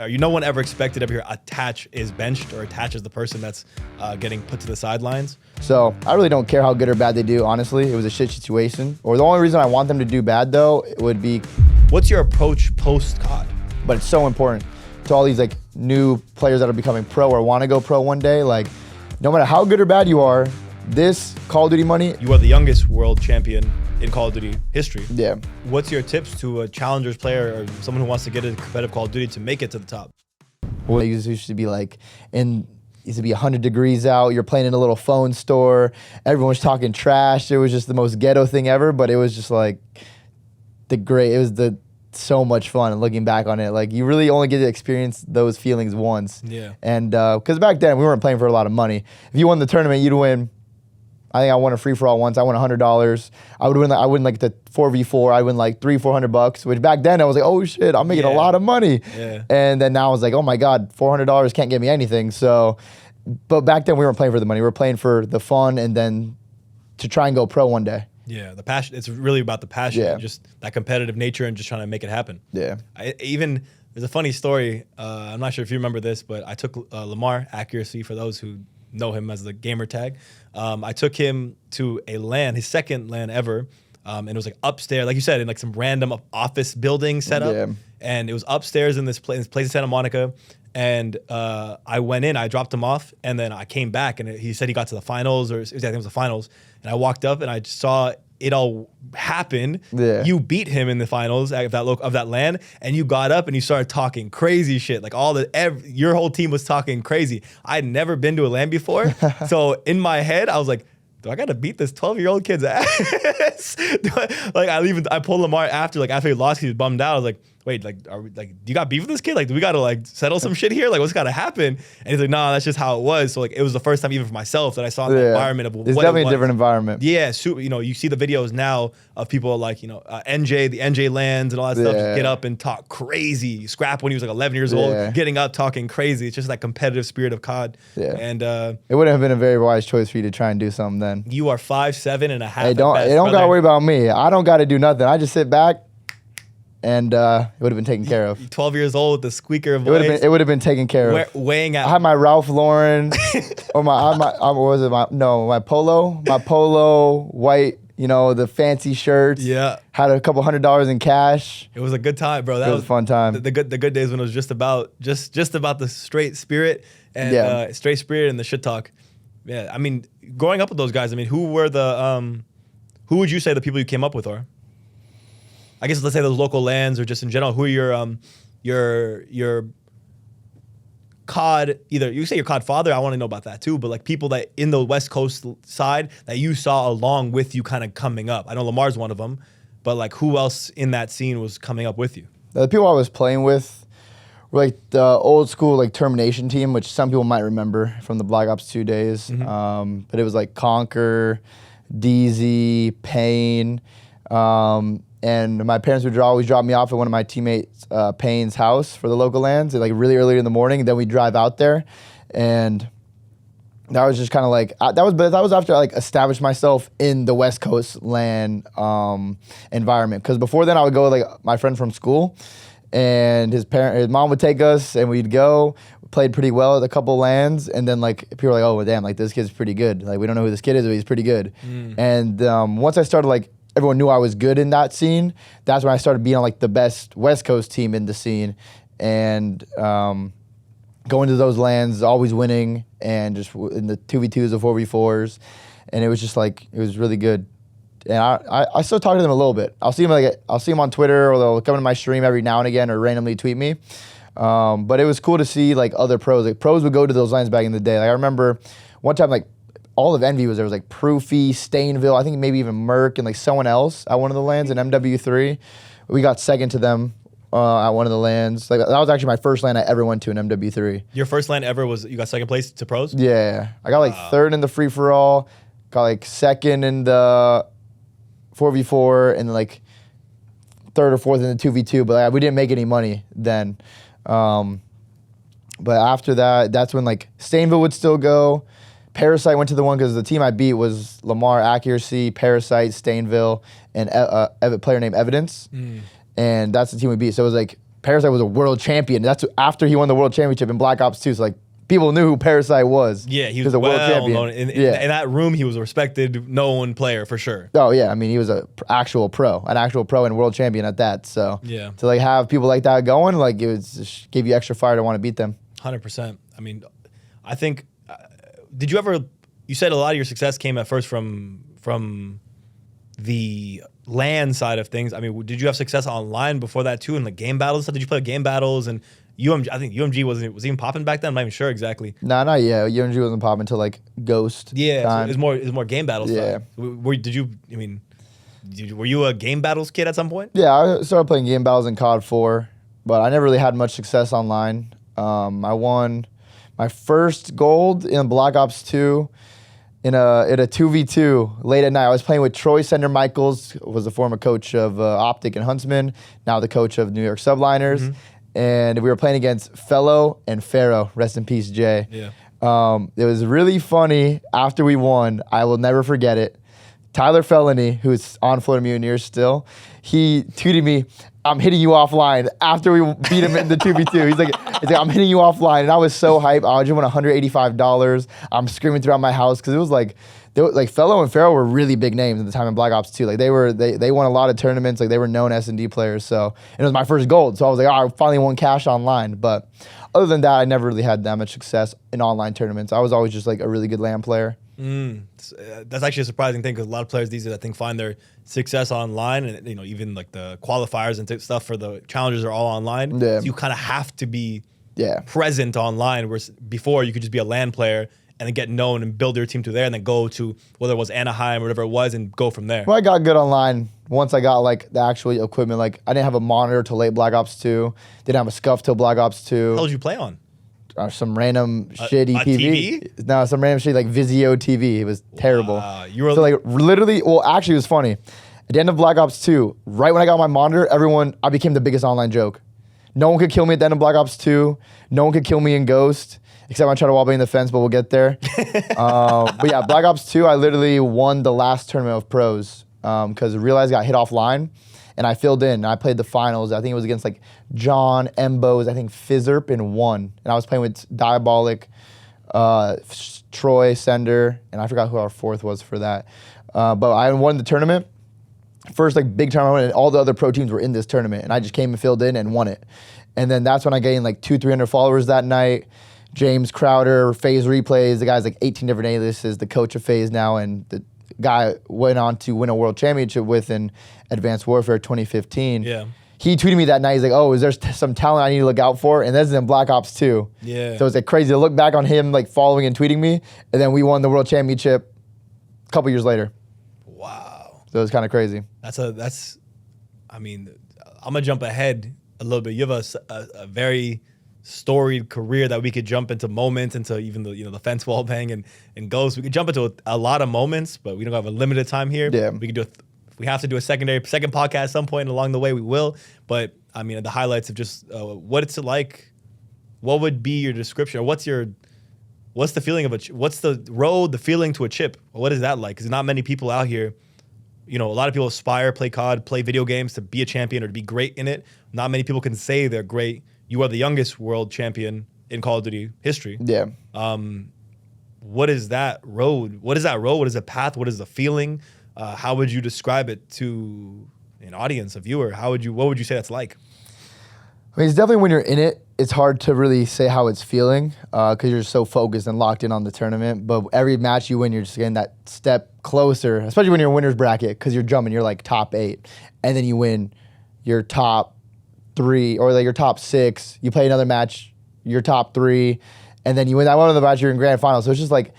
no one ever expected ever here Attach is benched or Attach is the person that's getting put to the sidelines. So I really don't care how good or bad they do, honestly. It was a shit situation. Or the only reason I want them to do bad, though, it would be... What's your approach post-COD? But it's so important to all these like new players that are becoming pro or want to go pro one day. Like, no matter how good or bad you are, this Call of Duty money... You are the youngest world champion in Call of Duty history. Yeah. What's your tips to a challengers player or someone who wants to get into competitive Call of Duty to make it to the top? Well, it used to be like it used to be 100 degrees out. You're playing in a little phone store. Everyone was talking trash. It was just the most ghetto thing ever. But it was just like so much fun. And looking back on it, like you really only get to experience those feelings once. Yeah. And because back then we weren't playing for a lot of money. If you won the tournament, you'd win. I think I won a free for all once. I won $100. I win like the 4v4. I win like $300-400, which back then I was like, oh shit, I'm making a lot of money. Yeah. And then now I was like, oh my God, $400 can't get me anything. So, but back then we weren't playing for the money. We were playing for the fun and then to try and go pro one day. Yeah, the passion. It's really about the passion, Yeah. and just that competitive nature, and just trying to make it happen. Yeah. There's a funny story. I'm not sure if you remember this, but I took Lamar Accuracy, for those who know him as the gamer tag. I took him to a LAN, his second LAN ever, and it was like upstairs, like you said, in like some random office building setup. Yeah. And it was upstairs in this place in Santa Monica. And I went in, I dropped him off, and then I came back, and he said he got to the finals, or I think it was the finals. And I walked up, and I saw it all happen. Yeah. You beat him in the finals of that LAN, and you got up and you started talking crazy shit. Like your whole team was talking crazy. I'd never been to a LAN before, so in my head I was like, do I gotta beat this 12-year-old kid's ass? I pulled Lamar after he lost, he was bummed out. I was like, wait, do you got beef with this kid? Like, do we gotta like settle some shit here? Like, what's gotta happen? And he's like, nah, that's just how it was. So like, it was the first time even for myself that I saw the environment of it's what definitely it was. a different environment. Yeah, you see the videos now of people like, NJ, the NJ lands and all that stuff, just get up and talk crazy. Scrap when he was like 11 years old, getting up, talking crazy. It's just that competitive spirit of COD. Yeah. And it wouldn't have been a very wise choice for you to try and do something then. you are 5'7" and a half. Hey, don't gotta worry about me. I don't gotta do nothing. I just sit back and it would have been taken care of. 12 years old with the squeaker voice. It would have been taken care of. Weighing out. I had my Ralph Lauren or my polo white, the fancy shirts. Yeah. Had a couple $100 in cash. It was a good time, bro. It was a fun time. The good days when it was just about the straight spirit and straight spirit and the shit talk. Yeah, I mean, growing up with those guys, I mean, who would you say the people you came up with are? I guess let's say those local lands or just in general, who are your COD, either you say your COD father, I want to know about that too, but like people that in the West Coast side that you saw along with you kind of coming up. I know Lamar's one of them, but like who else in that scene was coming up with you? The people I was playing with were like the old school like Termination team, which some people might remember from the Black Ops 2 days. Mm-hmm. But it was like Conquer, DZ, Payne, and my parents would always drop me off at one of my teammates' Payne's house for the local lands, like really early in the morning. And then we'd drive out there, and that was just kind of like that was after I like established myself in the West Coast LAN environment. Because before then, I would go with like my friend from school, and his mom would take us, and we'd go. We played pretty well at a couple LANs, and then like people were like, "Oh, well, damn! Like this kid's pretty good. Like we don't know who this kid is, but he's pretty good." And once I started like. Everyone knew I was good in that scene. That's when I started being on like the best West Coast team in the scene, and going to those LANs, always winning, and just in the 2v2s or 4v4s, and it was just like it was really good. And I still talk to them a little bit. I'll see them on Twitter, or they'll come to my stream every now and again, or randomly tweet me. But it was cool to see like other pros. Like pros would go to those LANs back in the day. Like I remember one time like. All of Envy was there. It was like Proofy, Stainville, I think maybe even Merc, and like someone else at one of the LANs in MW3. We got second to them at one of the LANs. Like that was actually my first LAN I ever went to in MW3. Your first LAN ever was you got second place to pros? Yeah. I got like third in the free-for-all, got like second in the 4v4, and like third or fourth in the 2v2, but like, we didn't make any money then. But after that, that's when like Stainville would still go. Parasite went to the one because the team I beat was Lamar Accuracy, Parasite, Stainville, and a player named Evidence. And that's the team we beat. So it was like Parasite was a world champion. That's after he won the world championship in Black Ops 2. So like people knew who Parasite was. Yeah, he was a world champion. Known. In that room, he was a respected, known player for sure. Oh yeah, I mean he was an actual pro and world champion at that. So yeah, to like have people like that going, like it was just gave you extra fire to want to beat them. 100%. I mean, I think. Did you ever? You said a lot of your success came at first from the LAN side of things. I mean, did you have success online before that too, in like game battles? Did you play Gamebattles and UMG? I think UMG was even popping back then. I'm not even sure exactly. Nah, not yet. UMG wasn't popping until like Ghost. Yeah, time. So it's more Gamebattles. Yeah. Were you a Gamebattles kid at some point? Yeah, I started playing Gamebattles in CoD 4, but I never really had much success online. I won my first gold in Black Ops 2. In a 2v2 late at night. I was playing with Troy Sender Michaels, who was the former coach of Optic and Huntsman, now the coach of New York Subliners. And we were playing against Fellow and Pharaoh. Rest in peace, Jay. Yeah. It was really funny. After we won, I will never forget it. Tyler Felony, who's on Florida Mutineers still, he tweeted me, "I'm hitting you offline," after we beat him in the 2v2. He's like, "I'm hitting you offline." And I was so hyped. I just won $185. I'm screaming throughout my house because it was like, Fellow and Pharaoh were really big names at the time in Black Ops 2. Like they won a lot of tournaments. Like they were known S&D players. So it was my first gold. So I was like, I finally won cash online. But other than that, I never really had that much success in online tournaments. I was always just like a really good LAN player. That's actually a surprising thing because a lot of players these days I think find their success online, and even like the qualifiers and stuff for the challenges are all online. Yeah. So you kind of have to be present online, whereas before you could just be a LAN player and then get known and build your team to there and then go to whether it was Anaheim or whatever it was and go from there. Well, I got good online once I got like the actual equipment. Like I didn't have a monitor till late Black Ops 2. Didn't have a scuff till Black Ops 2. How did you play on? Some random shitty TV. TV? No, some random shit like Vizio TV. It was terrible. You were so like literally, well, actually it was funny. At the end of Black Ops 2, right when I got my monitor, I became the biggest online joke. No one could kill me at the end of Black Ops 2. No one could kill me in Ghost, except I tried to wallbang the fence, but we'll get there. But yeah, Black Ops 2, I literally won the last tournament of pros because I realized I got hit offline. And I filled in. And I played the finals. I think it was against like John, Embos, I think Fizzerp, and won. And I was playing with Diabolic, Troy, Sender, and I forgot who our fourth was for that. But I won the tournament. First like big tournament, and all the other pro teams were in this tournament. And I just came and filled in and won it. And then that's when I gained like 200-300 followers that night. James Crowder, FaZe Replays, the guy's like 18 different aliases, the coach of FaZe now, and the guy went on to win a world championship with in Advanced Warfare 2015. Yeah. He tweeted me that night. He's like, "Oh, is there some talent I need to look out for?" And this is in Black Ops 2. Yeah. So it's like crazy to look back on him like following and tweeting me, and then we won the world championship a couple years later. Wow. So it was kind of crazy. I mean, I'm gonna jump ahead a little bit. You have a very storied career that we could jump into moments, into even the fence wall bang and Ghost. We could jump into a lot of moments, but we don't have a limited time here. Yeah. We could do if we have to do a second podcast at some point along the way, we will. But I mean, the highlights of just what it's like. What would be your description, or what's the feeling of what's the road, the feeling to a chip? What is that like? Because not many people out here. A lot of people aspire, play COD, play video games to be a champion or to be great in it. Not many people can say they're great. You are the youngest world champion in Call of Duty history. Yeah. What is that road? What is that road? What is the path? What is the feeling? How would you describe it to an audience, a viewer? What would you say that's like? I mean, it's definitely when you're in it, it's hard to really say how it's feeling because you're so focused and locked in on the tournament. But every match you win, you're just getting that step closer, especially when you're in winner's bracket because you're jumping, you're like top 8. And then you win your top 3 or like your top 6. You play another match, you're top 3. And then you win that one of the match, you're in grand final. So it's just like,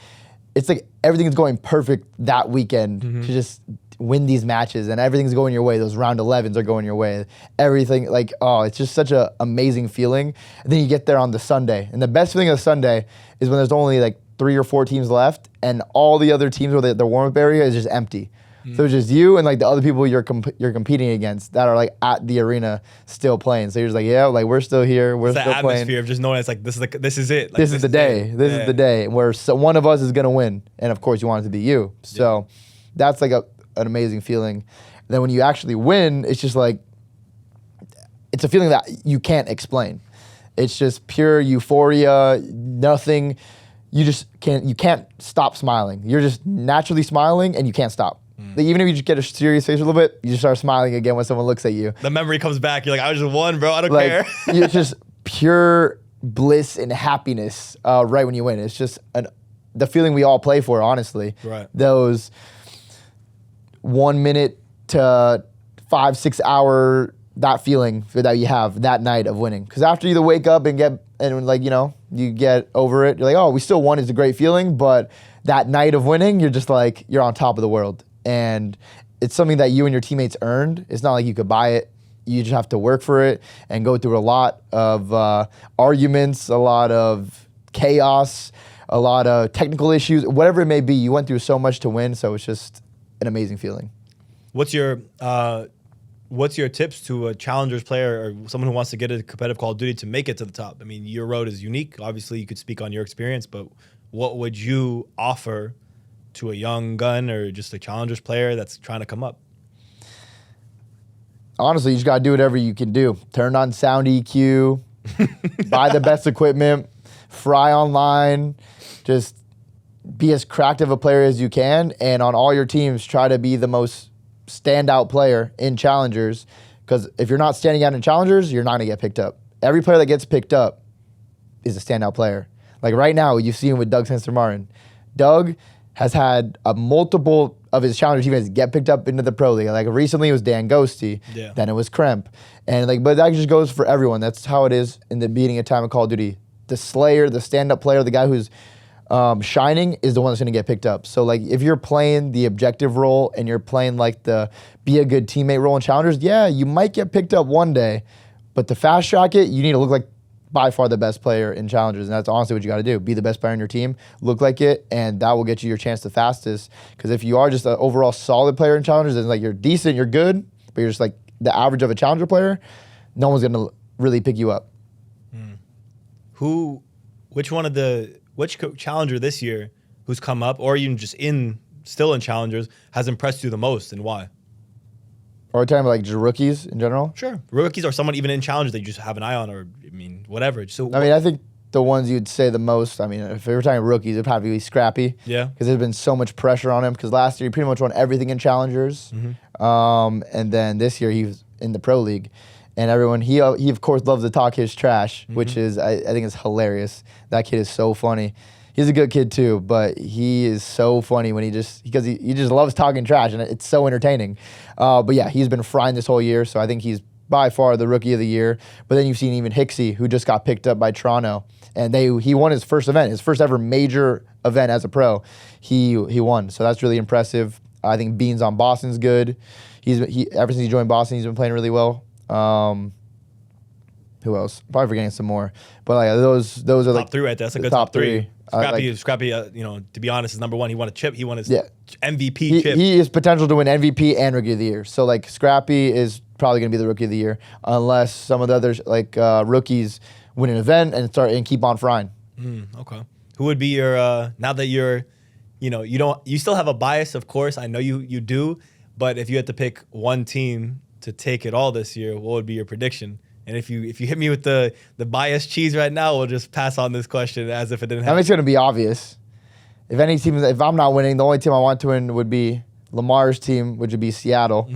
everything is going perfect that weekend to just win these matches, and everything's going your way. Those round 11s are going your way. Everything, it's just such an amazing feeling. And then you get there on the Sunday. And the best feeling of the Sunday is when there's only like 3 or 4 teams left, and all the other teams where the warm-up area is just empty. So it's just you and like the other people you're competing against that are like at the arena still playing. So you're just like, yeah, like we're still here, we're still playing. Atmosphere of just knowing it's like this is it. Like, this is the day. This is the day where one of us is gonna win, and of course you want it to be you. So that's like an amazing feeling. And then when you actually win, it's just like it's a feeling that you can't explain. It's just pure euphoria, nothing. You can't stop smiling. You're just naturally smiling and you can't stop. Like, even if you just get a serious face a little bit, you just start smiling again when someone looks at you. The memory comes back. You're like, I just won, bro. I don't care. It's just pure bliss and happiness right when you win. It's just the feeling we all play for, honestly. Right. Those 1 minute to 5-6 hour, that feeling that you have that night of winning. Because after you wake up and you get over it, you're like, oh, we still won. It's a great feeling. But that night of winning, you're just like, you're on top of the world. And it's something that you and your teammates earned. It's not like you could buy it. You just have to work for it and go through a lot of arguments, a lot of chaos, a lot of technical issues, whatever it may be. You went through so much to win, so it's just an amazing feeling. What's your tips to a challengers player or someone who wants to get a competitive Call of Duty to make it to the top? I mean, your road is unique. Obviously, you could speak on your experience, but what would you offer to a young gun or just a challengers player that's trying to come up? Honestly, you just got to do whatever you can do. Turn on sound EQ, buy the best equipment, fry online, just be as cracked of a player as you can, and on all your teams, try to be the most standout player in challengers, because if you're not standing out in challengers, you're not going to get picked up. Every player that gets picked up is a standout player. Like right now, you've seen with Doug Spencer Martin. Doug has had multiple of his challenger teammates get picked up into the pro league. Like recently it was Dan Ghosty, then it was Kremp. And but that just goes for everyone. That's how it is in the beginning of time of Call of Duty. The Slayer, the stand-up player, the guy who's shining is the one that's going to get picked up. So like if you're playing the objective role and you're playing like the be a good teammate role in challengers, yeah, you might get picked up one day, but to fast track it, you need to look like by far the best player in challengers, and that's honestly what you got to do. Be the best player in your team, look like it, and that will get you your chance the fastest. Because if you are just an overall solid player in challengers, and like you're decent, you're good, but you're just like the average of a challenger player, no one's going to really pick you up. Which challenger this year who's come up, or even just still in challengers, has impressed you the most, and why? Are we talking about like just rookies in general? Sure. Rookies or someone even in challengers that you just have an eye on, or I mean, whatever. So I think the ones you'd say the most, I mean, if we were talking rookies, it'd probably be Scrappy. Yeah. Because there's been so much pressure on him, because last year he pretty much won everything in challengers. And then this year he was in the pro league. And everyone, he of course loves to talk his trash, which is, I think is hilarious. That kid is so funny. He's a good kid too, but he is so funny when he just loves talking trash, and it's so entertaining. But yeah, he's been frying this whole year, so I think he's by far the rookie of the year. But then you've seen even Hixie, who just got picked up by Toronto, and he won his first event, his first ever major event as a pro. He won, so that's really impressive. I think Beans on Boston's good. Ever since he joined Boston, he's been playing really well. Who else? Probably forgetting some more, but like those are top like three right there. That's a good top three. Scrappy, to be honest, is number one. He won a chip. He won his MVP chip. He has potential to win MVP and Rookie of the Year. So like Scrappy is probably going to be the Rookie of the Year, unless some of the others like rookies win an event and keep on frying. Okay. Who would be your now that you're, you still have a bias, of course. I know you do, but if you had to pick one team to take it all this year, what would be your prediction? And if you hit me with the biased cheese right now, we'll just pass on this question as if it didn't happen. I mean, it's going to be obvious. If I'm not winning, the only team I want to win would be Lamar's team, which would be Seattle.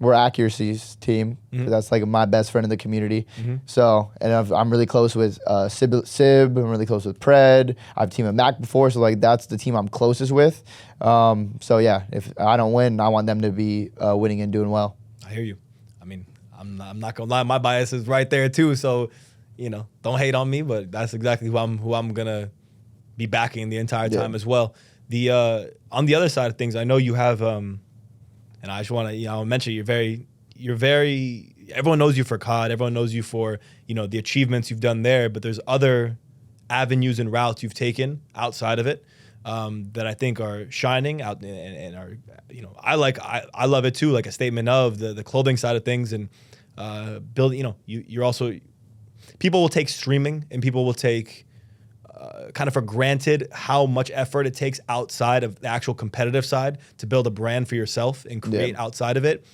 We're Accuracy's team. That's like my best friend in the community. So, and I'm really close with Sib. I'm really close with Pred. I've teamed with Mac before, so like that's the team I'm closest with. So yeah, if I don't win, I want them to be winning and doing well. I hear you. I mean, I'm not gonna lie, my bias is right there too. So, don't hate on me, but that's exactly who I'm gonna be backing the entire time as well. The on the other side of things, I know you have and I just want to mention you're very everyone knows you for COD, everyone knows you for the achievements you've done there, but there's other avenues and routes you've taken outside of it that I think are shining out and are I love it too, like a statement of the clothing side of things and building. You're also, people will take streaming and people will take kind of for granted how much effort it takes outside of the actual competitive side to build a brand for yourself and create outside of it.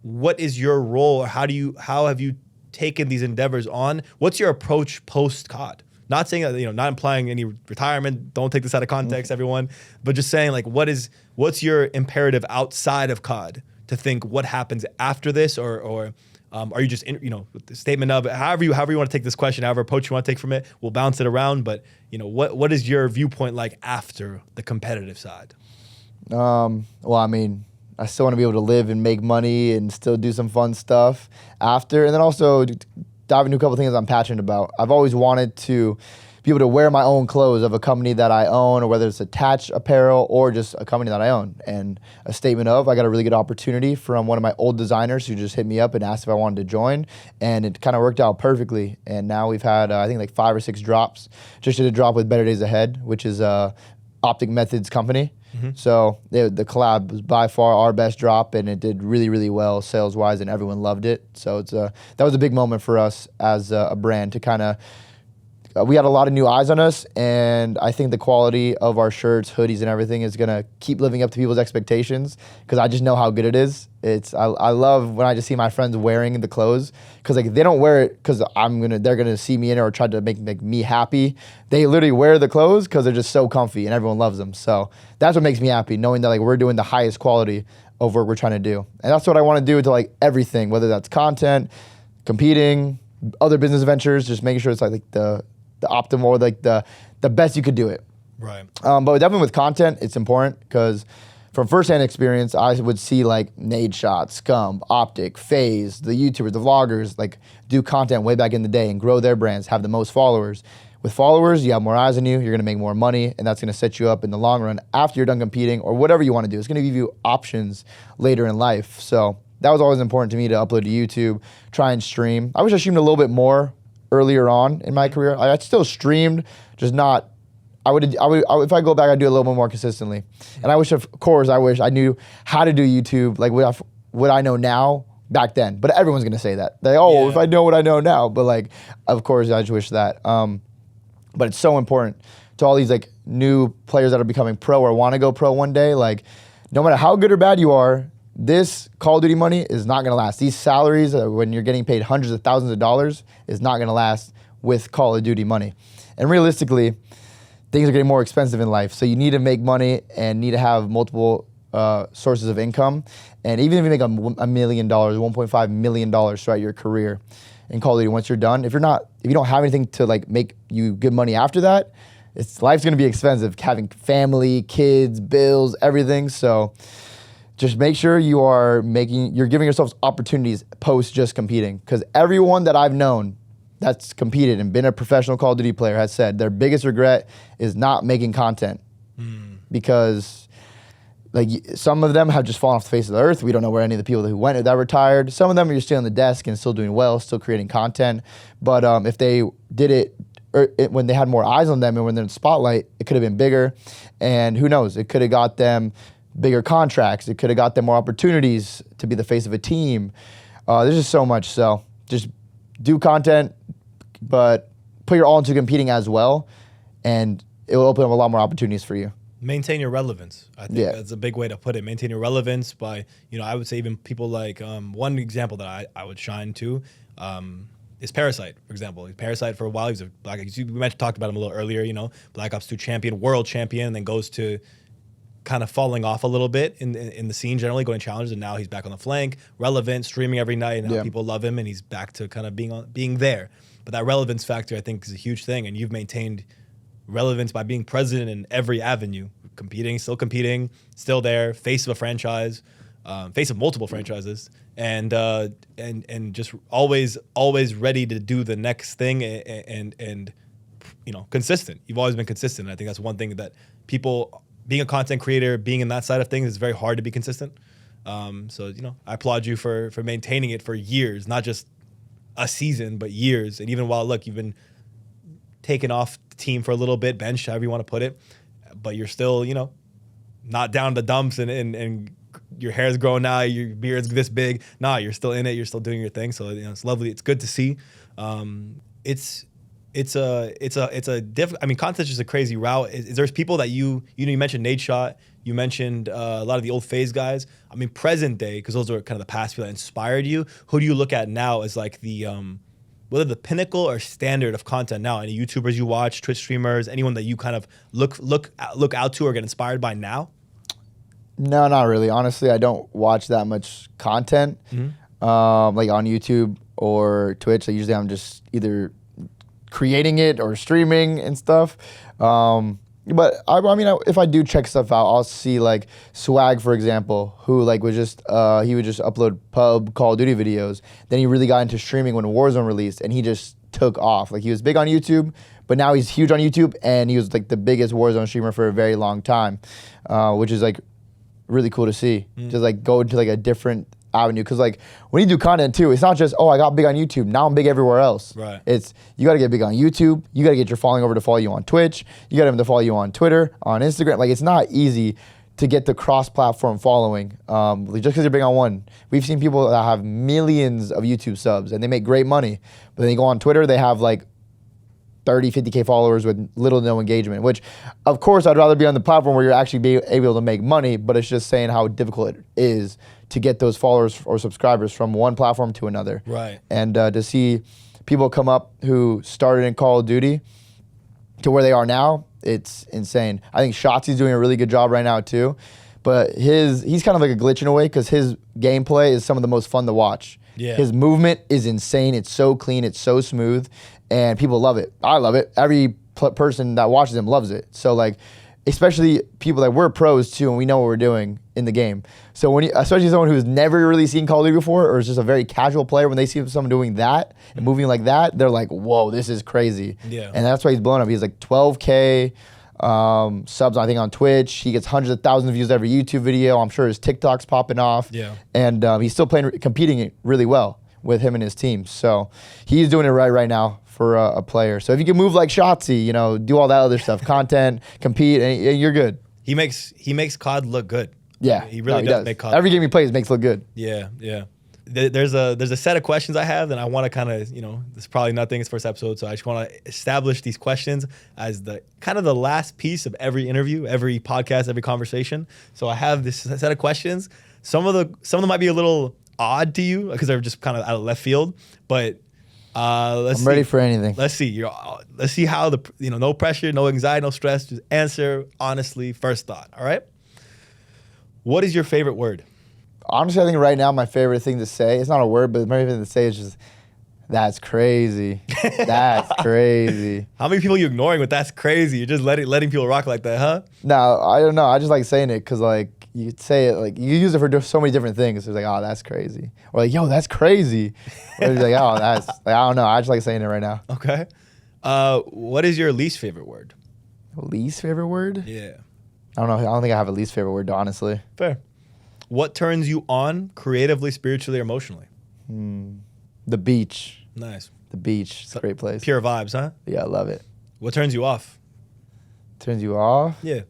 what is your role, or how have you taken these endeavors on? What's your approach post COD? Not saying that, not implying any retirement. Don't take this out of context, everyone. But just saying, like, what's your imperative outside of COD to think what happens after this, or are you just with the statement of however you want to take this question, however approach you want to take from it, we'll bounce it around. But what is your viewpoint like after the competitive side? Well, I mean, I still want to be able to live and make money and still do some fun stuff after, and then also dive into a couple things I'm passionate about. I've always wanted to be able to wear my own clothes of a company that I own, or whether it's attached apparel or just a company that I own. And a statement of, I got a really good opportunity from one of my old designers who just hit me up and asked if I wanted to join, and it kind of worked out perfectly. And now we've had, I think, like 5 or 6 drops. Just did a drop with Better Days Ahead, which is Optic Methods company. So the collab was by far our best drop, and it did really, really well sales-wise, and everyone loved it. So that was a big moment for us as a brand to kind of, we had a lot of new eyes on us, and I think the quality of our shirts, hoodies, and everything is going to keep living up to people's expectations, because I just know how good it is. I love when I just see my friends wearing the clothes, because like they don't wear it because they're gonna see me in it or try to make me happy. They literally wear the clothes because they're just so comfy and everyone loves them. So that's what makes me happy, knowing that like we're doing the highest quality of what we're trying to do, and that's what I want to do to like everything, whether that's content, competing, other business ventures, just making sure it's like the optimal, like the best you could do it. Right. But definitely with content, it's important, because from firsthand experience, I would see like Nade Shot, Scum, Optic, FaZe, the YouTubers, the vloggers, like do content way back in the day and grow their brands, have the most followers. With followers, you have more eyes on you, you're gonna make more money, and that's gonna set you up in the long run after you're done competing or whatever you wanna do. It's gonna give you options later in life. So that was always important to me, to upload to YouTube, try and stream. I wish I streamed a little bit more earlier on in my career. I still streamed, just not. I would if I go back, I'd do it a little bit more consistently. And I wish I knew how to do YouTube, like what I know now back then. But everyone's gonna say that. If I know what I know now. But like, of course, I just wish that. But it's so important to all these like new players that are becoming pro or want to go pro one day. Like, no matter how good or bad you are, this Call of Duty money is not gonna last. These salaries, when you're getting paid hundreds of thousands of dollars, is not gonna last with Call of Duty money. And realistically, things are getting more expensive in life. So you need to make money and need to have multiple sources of income. And even if you make $1 million, $1.5 million throughout your career in Call of Duty, once you're done, if you don't have anything to like make you good money after that, life's gonna be expensive, having family, kids, bills, everything. So just make sure you're giving yourselves opportunities post just competing, because everyone that I've known that's competed and been a professional Call of Duty player has said their biggest regret is not making content, because like some of them have just fallen off the face of the earth. We don't know where any of the people who went that retired. Some of them are still on the desk and still doing well, still creating content. But if they did it when they had more eyes on them and when they're in the spotlight, it could have been bigger. And who knows, it could have got them bigger contracts. It could have got them more opportunities to be the face of a team. There's just so much. So just do content, but put your all into competing as well, and it will open up a lot more opportunities for you. Maintain your relevance. I think that's a big way to put it. Maintain your relevance by, I would say even people like, one example that I would shine to is Parasite, for example. Parasite for a while, he was a Black Ops, we talked about him a little earlier, Black Ops 2 champion, world champion, and then goes to kind of falling off a little bit in the scene generally, going challenges, and now he's back on the flank, relevant, streaming every night, and now people love him, and he's back to kind of being there. But that relevance factor, I think, is a huge thing, and you've maintained relevance by being present in every avenue, still competing, still there, face of a franchise, face of multiple franchises, and just always ready to do the next thing, and consistent. You've always been consistent. And I think that's one thing that people, being a content creator, being in that side of things, it's very hard to be consistent. So I applaud you for maintaining it for years, not just a season, but years. And even while you've been taken off the team for a little bit, benched, however you want to put it, but you're still not down in the dumps and your hair's growing now, your beard's this big. Nah, you're still in it. You're still doing your thing. So it's lovely. It's good to see. It's I mean, content's just a crazy route. There's people that you mentioned Nate Shot, you mentioned a lot of the old phase guys. I mean, present day, because those are kind of the past people that inspired you. Who do you look at now as like the whether the pinnacle or standard of content now? Any YouTubers you watch, Twitch streamers, anyone that you kind of look out to or get inspired by now? No, not really. Honestly, I don't watch that much content, like on YouTube or Twitch. Like usually I'm just either creating it or streaming and stuff. But I mean, if I do check stuff out, I'll see like Swag, for example, who like was just he would just upload pub Call of Duty videos. Then he really got into streaming when Warzone released, and he just took off. Like he was big on YouTube, but now he's huge on YouTube, and he was like the biggest Warzone streamer for a very long time, which is like really cool to see. Just like go into like a different avenue, because like when you do content too, it's not just, oh, I got big on YouTube, now I'm big everywhere else. Right. It's you got to get big on YouTube, you got to get your following over to follow you on Twitch, you got them to follow you on Twitter, on Instagram. Like it's not easy to get the cross-platform following just because you're big on one. We've seen people that have millions of YouTube subs and they make great money, but then they go on Twitter, they have like 30, 50K followers with little to no engagement, which of course I'd rather be on the platform where you're actually able to make money, but it's just saying how difficult it is to get those followers or subscribers from one platform to another. Right. And to see people come up who started in Call of Duty to where they are now, it's insane. I think Shotzi's doing a really good job right now too, but he's kind of like a glitch in a way, because his gameplay is some of the most fun to watch. Yeah. His movement is insane. It's so clean. It's so smooth. And people love it. I love it. Every person that watches him loves it. So like, especially people that we're pros too, and we know what we're doing in the game. So when especially someone who's never really seen Call of Duty before, or is just a very casual player, when they see someone doing that and moving like that, they're like, whoa, this is crazy. Yeah. And that's why he's blown up. He's like 12K subs, I think, on Twitch. He gets hundreds of thousands of views every YouTube video. I'm sure his TikTok's popping off. Yeah. And he's still competing really well with him and his team. So he's doing it right now for a player. So if you can move like Shotzi, do all that other stuff, content, compete, and you're good. He makes COD look good. Yeah, he really does make COD. Every game he plays makes look good. Yeah. There's a set of questions I have, and I want to kind of, this is probably nothing, it's first episode, so I just want to establish these questions as the kind of the last piece of every interview, every podcast, every conversation. So I have this set of questions. Some of them might be a little odd to you because they're just kind of out of left field, but I'm ready for anything. Let's see. Let's see how no pressure, no anxiety, no stress. Just answer honestly, first thought. All right. What is your favorite word? Honestly, I think right now my favorite thing to say, it's not a word, but my favorite thing to say is just, that's crazy. That's crazy. How many people are you ignoring with that's crazy? You're just letting people rock like that, huh? No, I don't know. I just like saying it because like you say it, like you use it for so many different things. It's like, oh, that's crazy. Or like, yo, that's crazy. Or it's like, oh, that's, like, I don't know. I just like saying it right now. Okay. What is your least favorite word? Least favorite word? Yeah. I don't know. I don't think I have a least favorite word, honestly. Fair. What turns you on creatively, spiritually, or emotionally? The beach. Nice. The beach. It's a great place. Pure vibes, huh? Yeah, I love it. What turns you off? Turns you off? Yeah.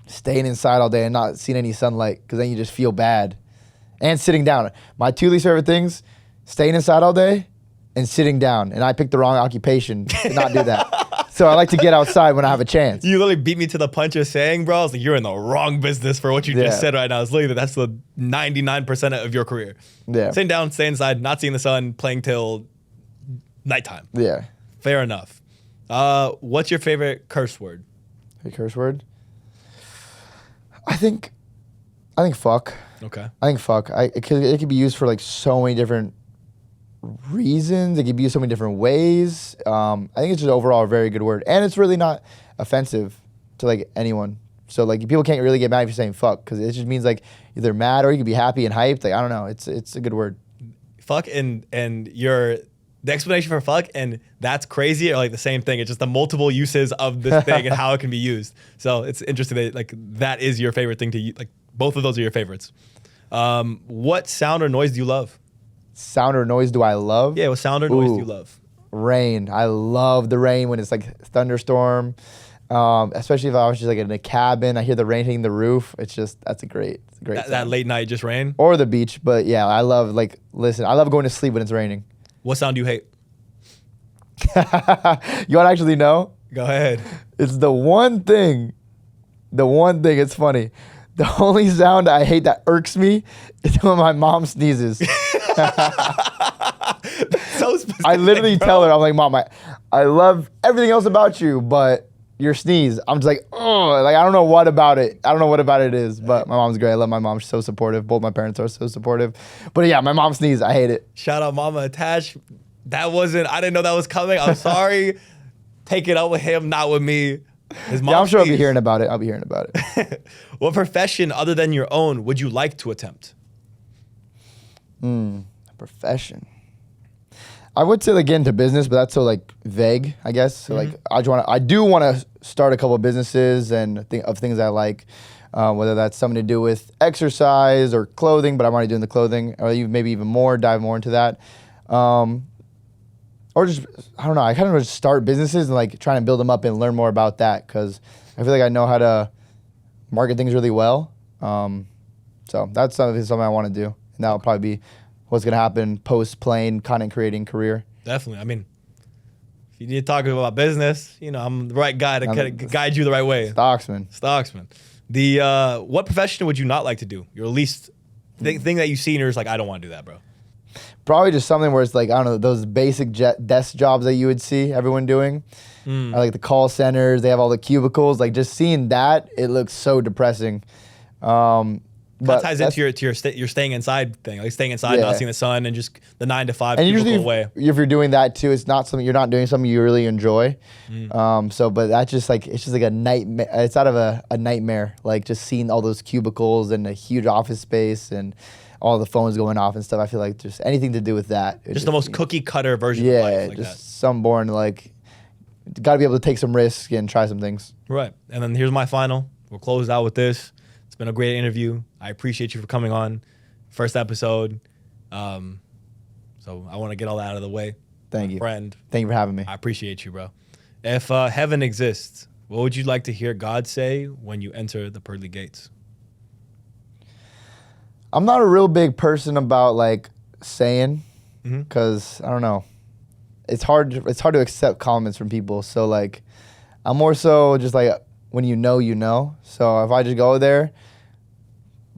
Staying inside all day and not seeing any sunlight, because then you just feel bad. And sitting down. My two least favorite things, staying inside all day and sitting down. And I picked the wrong occupation to not do that. So I like to get outside when I have a chance. You literally beat me to the punch of saying, bro, I was like, you're in the wrong business for what you just said right now. It's literally that's the 99% of your career. Yeah. Sitting down, staying inside, not seeing the sun, playing till nighttime. Yeah. Fair enough. What's your favorite curse word? A curse word? I think fuck. Okay. I think fuck. It could be used for like so many different reasons. It could be used so many different ways. I think it's just overall a very good word, and it's really not offensive to like anyone. So like people can't really get mad if you're saying fuck, because it just means like either mad or you could be happy and hyped. Like I don't know. It's a good word. Fuck and the explanation for fuck and that's crazy are like the same thing. It's just the multiple uses of this thing and how it can be used. So it's interesting that like that is your favorite thing to use. Like both of those are your favorites. What sound or noise do you love? Sound or noise do I love? Yeah, what sound or noise do you love? Rain. I love the rain when it's like thunderstorm. Especially if I was just like in a cabin, I hear the rain hitting the roof. That's a great that late night just rain? Or the beach, but yeah, I love going to sleep when it's raining. What sound do you hate? You want to actually know? Go ahead. It's the one thing. It's funny. The only sound I hate that irks me is when my mom sneezes. So specific, I literally bro. tell her, I'm like, Mom, I love everything else about you, but your sneeze, I'm just like, oh, like I don't know what about it. I don't know what about it is, but my mom's great. I love my mom. She's so supportive. Both my parents are so supportive. But yeah, my mom sneezes. I hate it. Shout out Mama Attach. I didn't know that was coming. I'm sorry. Take it up with him, not with me. His mom Yeah, I'm sure I'll be sneezed. hearing about it. I'll be hearing about it. What profession other than your own would you like to attempt? Profession. I would say like get into business, but that's so like vague, I guess. So like I do want to start a couple of businesses and things I like, whether that's something to do with exercise or clothing, but I'm already doing the clothing, or maybe even more, dive more into that. Or just, I don't know, I kind of just start businesses and like trying to build them up and learn more about that because I feel like I know how to market things really well. So that's something I want to do. And that'll probably be what's going to happen post-playing content creating career. Definitely. I mean, if you need to talk about business, you know, I'm the right guy to guide you the right way. Stocksman. What profession would you not like to do? Your least thing that you see and you're just like, I don't want to do that, bro. Probably just something where it's like, I don't know, those basic desk jobs that you would see everyone doing. Or like the call centers, they have all the cubicles. Like just seeing that, it looks so depressing. That ties into your staying inside thing, like staying inside, not seeing the sun, and just the 9 to 5 and cubicle usually away. If you're doing that too, it's not something you're not doing something you really enjoy. But that's just like it's just like a nightmare. It's out of a nightmare. Like just seeing all those cubicles and a huge office space and all the phones going off and stuff. I feel like just anything to do with that. Just the most cookie cutter version of life. Like just some boring like. Got to be able to take some risks and try some things. Right, and then here's my final. We'll close out with this. It's been a great interview. I appreciate you for coming on. First episode. So I want to get all that out of the way. Thank you. Friend. Thank you for having me. I appreciate you, bro. If heaven exists, what would you like to hear God say when you enter the pearly gates? I'm not a real big person about like saying, because I don't know. It's hard to accept comments from people. So like, I'm more so just like when you know, you know. So if I just go there,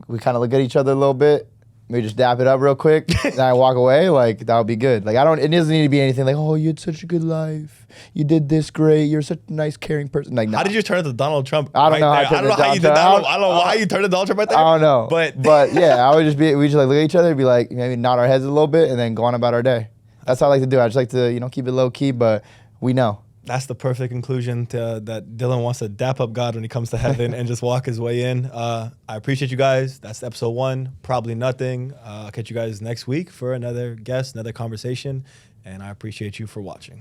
we kind of look at each other a little bit, maybe just dap it up real quick, and I walk away. Like that would be good. Like it doesn't need to be anything like, oh, you had such a good life, you did this great, you're such a nice, caring person. Like, nah. How did you turn into Donald Trump? I don't know. I don't know how you did that. I don't know how you turned into Donald Trump right there. I don't know. But yeah, we just like look at each other and be like, maybe nod our heads a little bit and then go on about our day. That's how I like to do it. I just like to, keep it low key, but we know. That's the perfect conclusion to that Dillon wants to dap up God when he comes to heaven and just walk his way in. I appreciate you guys. That's episode 1. Probably nothing. I'll catch you guys next week for another guest, another conversation. And I appreciate you for watching.